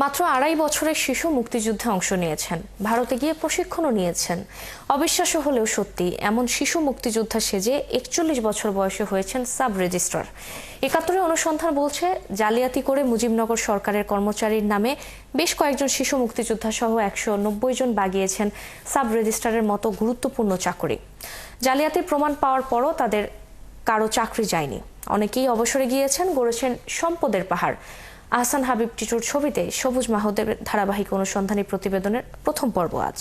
মাত্র ২.৫ বছরের শিশু মুক্তিযুদ্ধে অংশ নিয়েছেন, ভারতে গিয়ে প্রশিক্ষণও নিয়েছেন। অবিশ্বাস্য হলেও সত্যি, এমন শিশু মুক্তিযোদ্ধা সেজে ৪১ বছর বয়সে হয়েছেন সাব রেজিস্ট্রার। ৭১ অনুসন্ধান বলছে, জালিয়াতি করে মুজিবনগর সরকারের কর্মচারীর নামে বেশ কয়েকজন শিশু মুক্তিযোদ্ধা সহ ১৯০ জন বাগিয়েছেন সাব রেজিস্ট্রারের মতো গুরুত্বপূর্ণ চাকরি। জালিয়াতির প্রমাণ পাওয়ার পরও তাদের কারো চাকরি যায়নি। অনেকেই অবসরে গিয়েছেন, গড়েছেন সম্পদের পাহাড়। আহসান হাবিব টিটুর ছবিতে সবুজ মাহদের ধারাবাহিক অনুসন্ধানী প্রতিবেদনের প্রথম পর্ব আজ।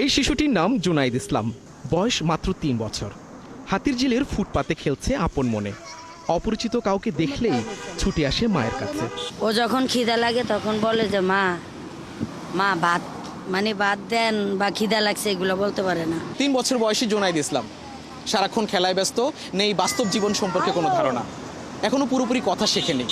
এই শিশুটির নাম জুনাইদ ইসলাম, বয়স মাত্র ৩ বছর। হাতিরঝিলের ফুটপাতে খেলছে আপন মনে। অপরিচিত কাউকে দেখলেই ছুটে আসে মায়ের কাছে। ও যখন খিদা লাগে তখন বলে যে মা মা ভাত ভাত দেন বা খিদা লাগছে, এগুলো বলতে পারে না। ৩ বছর বয়সী জুনাইদ ইসলাম সারাক্ষণ খেলায় ব্যস্ত, নেই বাস্তব জীবন সম্পর্কে কোনো ধারণা, এখনো পুরোপুরি কথা শেখেনি।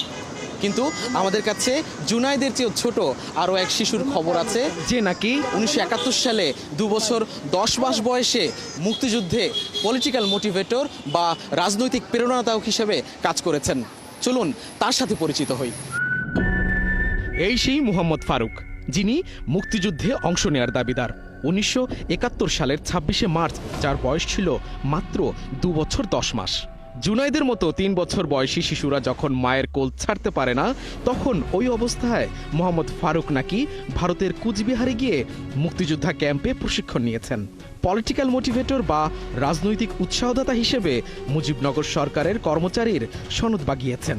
কিন্তু আমাদের কাছে জুনাইদের চেয়েও ছোট আরও এক শিশুর খবর আছে, যে নাকি ১৯৭১ সালে ২ বছর ১০ মাস বয়সে মুক্তিযুদ্ধে পলিটিক্যাল মোটিভেটর বা রাজনৈতিক প্রেরণাদায়ক হিসেবে কাজ করেছেন। চলুন তার সাথে পরিচিত হই। এই সেই মোহাম্মদ ফারুক, যিনি মুক্তিযুদ্ধে অংশ নেয়ার দাবিদার। ১৯৭১ সালের ২৬শে মার্চ যার বয়স ছিল মাত্র ২ বছর ১০ মাস। জুনাইদের মতো ৩ বছর বয়সী শিশুরা যখন মায়ের কোল ছাড়তে পারে না, তখন ওই অবস্থায় মোহাম্মদ ফারুক নাকি ভারতের কুচবিহারে গিয়ে মুক্তিযোদ্ধা ক্যাম্পে প্রশিক্ষণ নিয়েছেন। পলিটিক্যাল মোটিভেটর বা রাজনৈতিক উৎসাহদাতা হিসেবে মুজিবনগর সরকারের কর্মচারীর সনদ বাগিয়েছেন,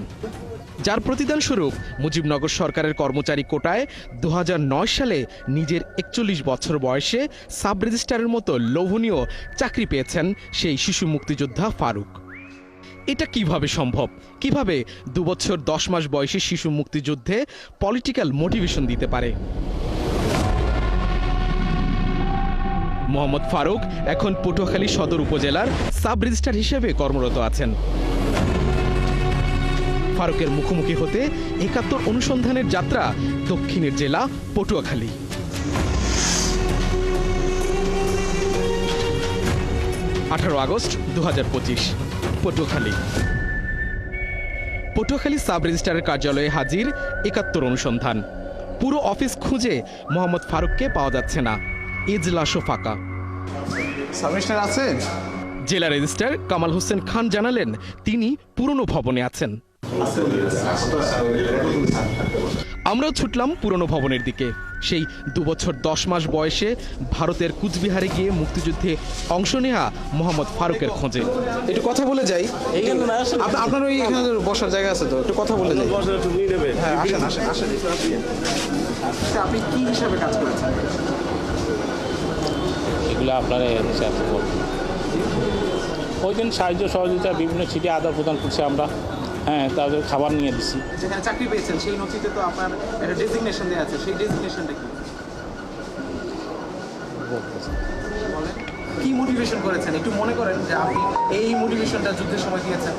যার প্রতিদান স্বরূপ মুজিবনগর সরকারের কর্মচারী কোটায় ২০০৯ সালে নিজের ৪১ বছর বয়সে সাব রেজিস্ট্রারের মতো লোভনীয় চাকরি পেয়েছেন সেই শিশু মুক্তিযোদ্ধা ফারুক। এটা কিভাবে সম্ভব? কিভাবে ২ বছর ১০ মাস বয়সী শিশু মুক্তিযুদ্ধে পলিটিক্যাল মোটিভেশন দিতে পারে? মোহাম্মদ ফারুক এখন পটুয়াখালী সদর উপজেলার সাব রেজিস্ট্রার হিসেবে কর্মরত আছেন। ফারুকের মুখোমুখি হতে ৭১ অনুসন্ধানের যাত্রা দক্ষিণের জেলা পটুয়াখালী। ১৮ আগস্ট ২০২৫, পটুয়াখালী সাব রেজিস্ট্রারের কার্যালয়ে হাজির ৭১ অনুসন্ধান। পুরো অফিস খুঁজে মোহাম্মদ ফারুককে পাওয়া যাচ্ছে না, এজলাসও ফাঁকা। জেলা রেজিস্ট্রার কামাল হোসেন খান জানালেন, তিনি পুরনো ভবনে আছেন। আমরাও ছুটলাম পুরনো ভবনের দিকে, সেই ২ বছর ১০ মাস বয়সে ভারতের কুচবিহারে গিয়ে মুক্তিযুদ্ধে অংশ নেওয়া মোহাম্মদ ফারুকের খোঁজে। একটু কথা বলে যাই। আপনার ওই এখানে বসার জায়গা আছে তো, একটু কথা বলে যাই। হ্যাঁ, আসেন আসেন আসেন। আপনি কি হিসাবে কাজ করেছেন? এগুলো আপনারা ওই দিন সাহায্য সহযোগিতা বিভিন্ন সিটি আদান প্রদান করছি আমরা। হ্যাঁ, তাদের খাবার নিয়ে দিচ্ছি। যেখানে চাকরি পেয়েছেন সেই নথিতে তো আপনার একটা ডেজিগনেশন দেওয়া আছে, সেই ডেজিগনেশনটা কি? কি মোটিভেশন করেছেন? একটু মনে করেন যে আপনি এই মোটিভেশনটা যুদ্ধের সময় দিয়েছেন।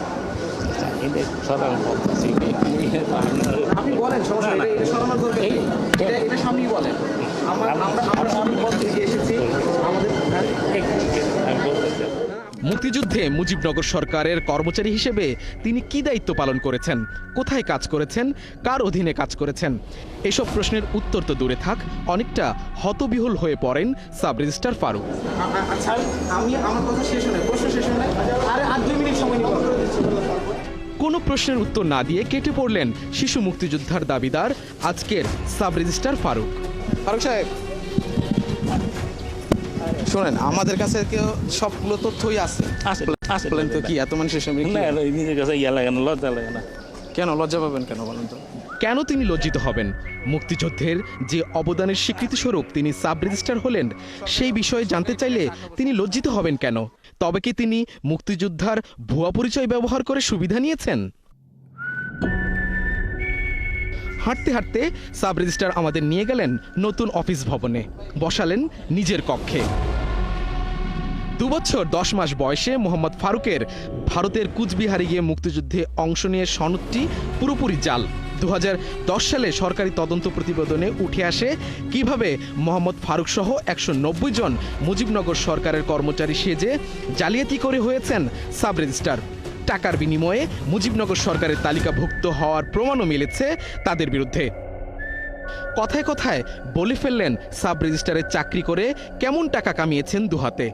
আপনি বলেন, সমস্যা নেই, এটা শোনানোর দরকার নেই, এটা সামনেই বলেন। আমরা সামনে বলতে এসেছি আমাদের। মুক্তিযুদ্ধে মুজিবনগর সরকারের কর্মচারী হিসেবে তিনি কি দায়িত্ব পালন করেছেন, কোথায় কাজ করেছেন, কার অধীনে কাজ করেছেন, এসব প্রশ্নের উত্তর তো দূরে থাক, অনেকটা হতবিহ্বল হয়ে পড়েন সাব রেজিস্ট্রার ফারুক। আচ্ছা, আমি আমার কথা শেষ হলে প্রশ্ন শেষ হলে আর 2 মিনিট সময় নিব। কোনো প্রশ্নের উত্তর না দিয়ে কেটে পড়লেন শিশু মুক্তিযোদ্ধার দাবিদার আজকের সাব রেজিস্ট্রার ফারুক। ফারুক সাহেব শোনেন, আমাদের কাছে সবগুলো তথ্যই আছে। বলেন তো কি এত মানুষের সামনে নিজের কাছে ইয়া লাগে না, লজ্জা লাগে না? কেন লজ্জা পাবেন কেন বলেন তো? কেন তিনি লজ্জিত হবেন? মুক্তিযুদ্ধের যে অবদানের স্বীকৃতিস্বরূপ তিনি সাব রেজিস্ট্রার হলেন, সেই বিষয়ে জানতে চাইলে তিনি লজ্জিত হবেন কেন? তবে কি তিনি মুক্তিযোদ্ধার ভুয়া পরিচয় ব্যবহার করে সুবিধা নিয়েছেন? হাঁটতে হাঁটতে সাব রেজিস্ট্রার আমাদের নিয়ে গেলেন নতুন অফিস ভবনে, বসালেন নিজের কক্ষে। ২ বছর ১০ মাস বয়সে মোহাম্মদ ফারুকের ভারতের কুচবিহারে গিয়ে মুক্তিযুদ্ধে অংশ নিয়ে সনদটি পুরোপুরি জাল। ২০১০ সালে সরকারি তদন্ত প্রতিবেদনে উঠে আসে কিভাবে মোহাম্মদ ফারুক সহ ১৯০ জন মুজিবনগর সরকারের কর্মচারী সেজে জালিয়াতি করে হয়েছেন সাব রেজিস্ট্রার। টাকার বিনিময়ে মুজিবনগর সরকারের তালিকাভুক্ত হওয়ার প্রমাণও মিলেছে তাদের বিরুদ্ধে। কথায় কথায় বলে ফেললেন সাব রেজিস্ট্রারে চাকরি করে কেমন টাকা কামিয়েছেন দুহাতে।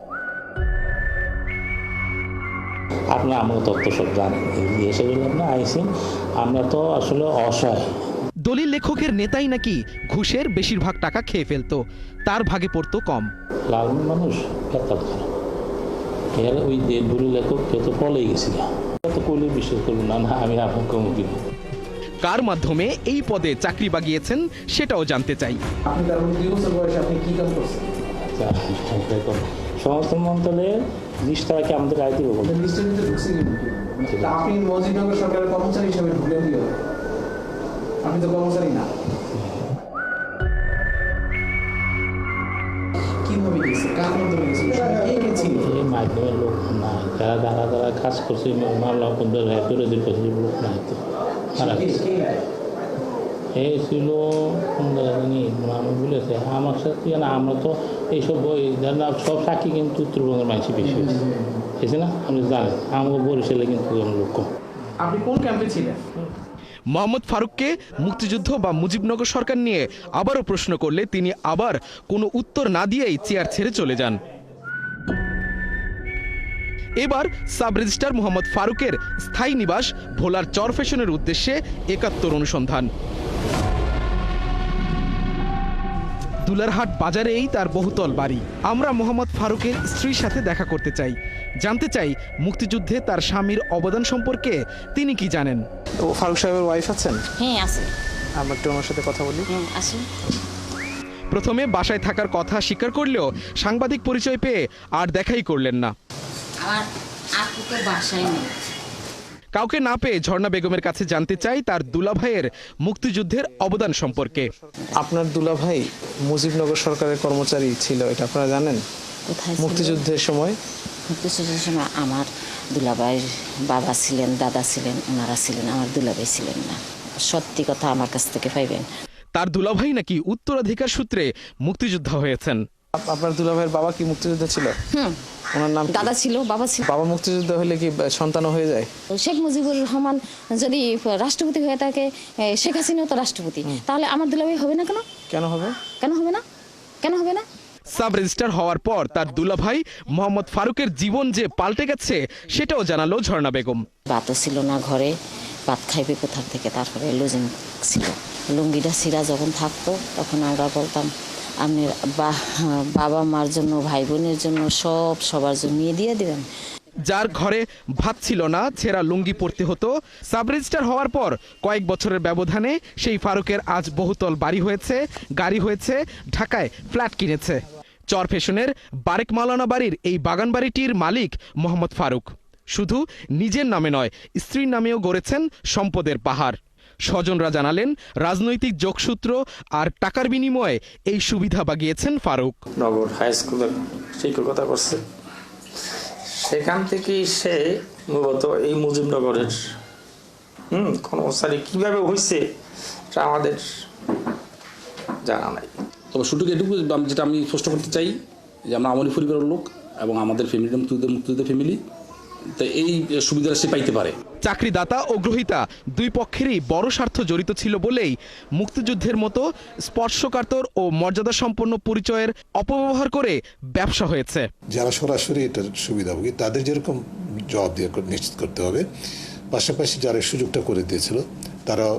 আপনার আমরা তথ্য সব জানেন, এসে আপনি আইসেন, আমরা তো আসলে অসহায়। দলিল লেখকের নেতাই নাকি ঘুষের বেশিরভাগ টাকা খেয়ে ফেলতো, তার ভাগে পড়তো কম। লালন মানুষ বেতাল খারাপ, এর ওই দলিল লেখক কে তো পলেই গেছিল, তো কইলে বিশ্বাস করবেন না, না আমি আপনার কমু কিনা। কার মাধ্যমে এই পদে চাকরি বাগিয়েছেন সেটাও জানতে চাই। আপনি তার 2 বছর বয়সে আপনি কি কাম করছেন? দেখুন, সমস্ত মন্ত্রণালয়ে লিস্টটাকে আমাদের আইতে বলবো। লিস্টের ভিতরে ঢুকছে কি? আপনি মজিদনগর সরকারের কর্মচারী হিসেবে ঢুকলেন কি? আপনি তো কর্মচারী না। কিভাবে গেছে? কার মাধ্যমে গেছে? কে গেছিল? এই মাধ্যমের লোক না, যারা কাজ করছে মামলা করে দিল লোক নাই তো মারা গেছে। এই ছিল আমি বলেছে আমার সাথে না, আমরা তো এইসব বই সব সাক্ষী কিন্তু উত্তরবঙ্গের মানুষই বেশি হয়েছে না, আপনি জানেন আমাকে বরিশালে কিন্তু লোক কম। আপনি কোন ক্যাম্পে ছিলেন? মোহাম্মদ ফারুককে মুক্তিযুদ্ধ বা মুজিবনগর সরকার নিয়ে আবারও প্রশ্ন করলে তিনি আবার কোনো উত্তর না দিয়েই চেয়ার ছেড়ে চলে যান। এবার সাব রেজিস্ট্রার মোহাম্মদ ফারুকের স্থায়ী নিবাস ভোলার চরফ্যাশনের উদ্দেশ্যে ৭১ অনুসন্ধান। দুলারহাট বাজারেই তার বহুতল বাড়ি। আমরা মোহাম্মদ ফারুকের স্ত্রীর সাথে দেখা করতে চাই, জানতে চাই মুক্তিযুদ্ধে তার স্বামীর অবদান সম্পর্কে তিনি কি জানেন। ও ফারুক সাহেবের ওয়াইফ আছেন? হ্যাঁ আছে। আমরা একটু ওনার সাথে কথা বলি। আসুন। প্রথমে বাসায় থাকার কথা স্বীকার করলেও সাংবাদিক পরিচয় পেয়ে আর দেখাই করলেন না। আমার আপু তো বাসায় নেই। কাউকে না পেয়ে ঝর্ণা বেগমের কাছে জানতে চাই তার দুলাভাইয়ের মুক্তিযুদ্ধের অবদান সম্পর্কে। আপনার দুলাভাই মুজিবনগর সরকারের কর্মচারী ছিল, এটা আপনারা জানেন? কোথায় মুক্তিযুদ্ধের সময়? মুক্তিযুদ্ধের সময় আমার দুলাভাইয়ের বাবা ছিলেন, দাদা ছিলেন, ওনারা ছিলেন, আমার দুলাভাই ছিলেন না। সত্যি কথা আমার কাছ থেকে পাইবেন। তার দুলাভাই নাকি উত্তরাধিকার সূত্রে মুক্তিযোদ্ধা হয়েছেন। আপনার দুলাভাইয়ের বাবা কি মুক্তিযোদ্ধা ছিল? ওনার নাম কি? দাদা ছিল, বাবা ছিল। বাবা মুক্তিযুদ্ধ হলে কি সন্তান হয়ে যায়? শেখ মুজিবুর রহমান যদি রাষ্ট্রপতি হয়ে থাকে, শেখ হাসিনাও তো রাষ্ট্রপতি, তাহলে আমার দুলাভাই হবে না কেন? কেন হবে? কেন হবে না? কেন হবে না? সাব রেজিস্ট্রার হওয়ার পর তার দুলাভাই মোহাম্মদ ফারুকের জীবন যে পাল্টে গেছে সেটাও জানালো ঝর্ণা বেগম। ভাতও ছিল না ঘরে, ভাত খাইবে কোথার থেকে, তারপরে লুজিং ছিল। লুঙ্গিটা সিরা যখন থাকতো তখন আমরা বলতাম আপনি বাবা মার জন্য, ভাই বোনের জন্য, সবার জন্য নিয়ে দিয়ে দিবেন। যার ঘরে ভাত ছিল না, ছেঁড়া লুঙ্গি পরতে হতো, সাব রেজিস্ট্রার হওয়ার পর কয়েক বছরের ব্যবধানে সেই ফারুকের আজ বহুতল বাড়ি হয়েছে, গাড়ি হয়েছে, ঢাকায় ফ্ল্যাট কিনেছে। চরফ্যাশনের বারেক মাওলানা বাড়ির এই বাগান বাড়িটির মালিক মোহাম্মদ ফারুক শুধু নিজের নামে নয়, স্ত্রীর নামেও গড়েছেন সম্পদের পাহাড়। স্বজনরা জানালেন রাজনৈতিক যোগসূত্র আর টাকার বিনিময়ে এই সুবিধা বাগিয়েছেন ফারুক। নগর হাই স্কুলের শিক্ষকতা করছে, সেখান থেকেই সে মূলত এই মুজিবনগরের কর্মচারী কিভাবে হয়েছে এটা আমাদের জানা নাই। তবে শুধু এটুকু যেটা আমি স্পষ্ট করতে চাই যে আমরা আমলি পরিবারের লোক এবং আমাদের ফ্যামিলিটা মুক্তিযুদ্ধের ফ্যামিলি, তো এই সুবিধাটা সে পাইতে পারে। চাকরিদাতা ও গ্রহীতা দুই পক্ষেরই বড় স্বার্থ জড়িত ছিল বলেই মুক্তিযুদ্ধের মতো স্পর্শকাতর ও মর্যাদা সম্পন্ন পরিচয়ের অপব্যবহার করে ব্যবসা হয়েছে। যারা সরাসরি এটার সুবিধাভোগী তাদের যেরকম জবাব দিয়ে নিশ্চিত করতে হবে, পাশাপাশি যারা সুযোগটা করে দিয়েছিল তারাও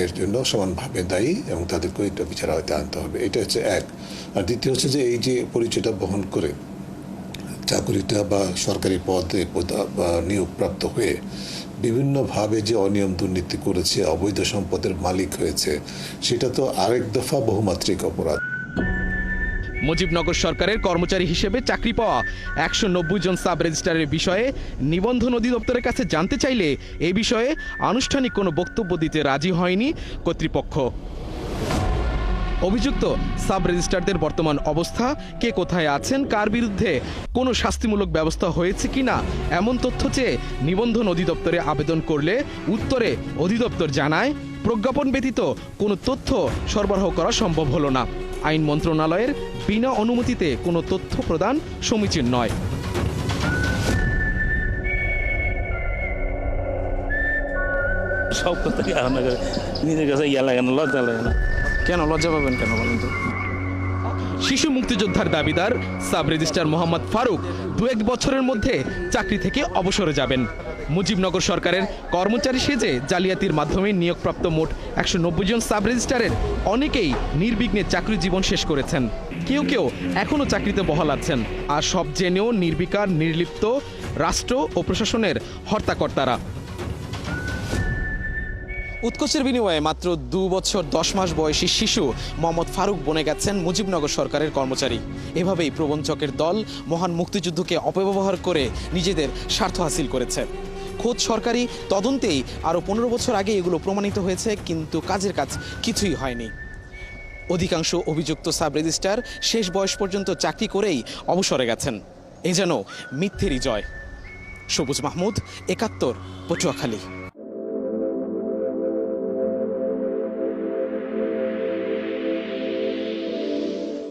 এর জন্য সমানভাবে দায়ী এবং তাদেরকেও এটা বিচার আওতায় আনতে হবে। এটা হচ্ছে এক। আর দ্বিতীয় হচ্ছে যে এই যে পরিচয়টা বহন করে চাকরিটা বা সরকারি পদে নিয়োগপ্রাপ্ত হয়ে বিভিন্নভাবে যে অনিয়ম দুর্নীতি করেছে, অবৈধ সম্পদের মালিক হয়েছে, সেটা তো আরেক দফা বহুমাত্রিক অপরাধ। মুজিবনগর সরকারের কর্মচারী হিসেবে চাকরি পাওয়া ১৯০ জন সাব রেজিস্ট্রারের বিষয়ে নিবন্ধন অধিদপ্তরের কাছে জানতে চাইলে এ বিষয়ে আনুষ্ঠানিক কোনো বক্তব্য দিতে রাজি হয়নি কর্তৃপক্ষ। অভিযুক্ত সাব রেজিস্ট্রারদের বর্তমান অবস্থা, কে কোথায় আছেন, কার বিরুদ্ধে কোনো শাস্তিমূলক ব্যবস্থা হয়েছে কিনা এমন তথ্য চেয়ে নিবন্ধন অধিদপ্তরে আবেদন করলে উত্তরে অধিদপ্তর জানায় প্রজ্ঞাপন ব্যতীত কোনো তথ্য সরবরাহ করা সম্ভব হলো না। আইন মন্ত্রণালয়ের বিনা অনুমতিতে কোনো তথ্য প্রদান সমীচীন নয়। সব কথা নিজের কাছে ইয়া লাগে না, লজ্জা লাগে না। কেন লজ্জা পাবেন কেন বলেন তো? শিশু মুক্তিযোদ্ধার দাবিদার সাব রেজিস্ট্রার মোহাম্মদ ফারুক 2-1 বছরের মধ্যে চাকরি থেকে অবসরে যাবেন। মুজিবনগর সরকারের কর্মচারী সেজে জালিয়াতির মাধ্যমে নিয়োগপ্রাপ্ত মোট 190 জন সাব রেজিস্ট্রারের অনেকেই নির্বিঘ্নে চাকরি জীবন শেষ করেছেন। কেউ কেউ এখনও চাকরিতে বহাল আছেন। আর সব জেনেও নির্বিকার নির্লিপ্ত রাষ্ট্র ও প্রশাসনের হর্তাকর্তারা। উৎকোচের বিনিময়ে মাত্র 2 বছর 10 মাস বয়সী শিশু মোহাম্মদ ফারুক বনে গেছেন মুজিবনগর সরকারের কর্মচারী। এভাবেই প্রবঞ্চকের দল মহান মুক্তিযুদ্ধকে অপব্যবহার করে নিজেদের স্বার্থ হাসিল করেছে। খোদ সরকারি তদন্তেই আরও 15 বছর আগে এগুলো প্রমাণিত হয়েছে, কিন্তু কাজের কাজ কিছুই হয়নি। অধিকাংশ অভিযুক্ত সাব রেজিস্ট্রার শেষ বয়স পর্যন্ত চাকরি করেই অবসরে গেছেন। এ যেন মিথ্যেরই জয়। সবুজ মাহমুদ, 71, পটুয়াখালী।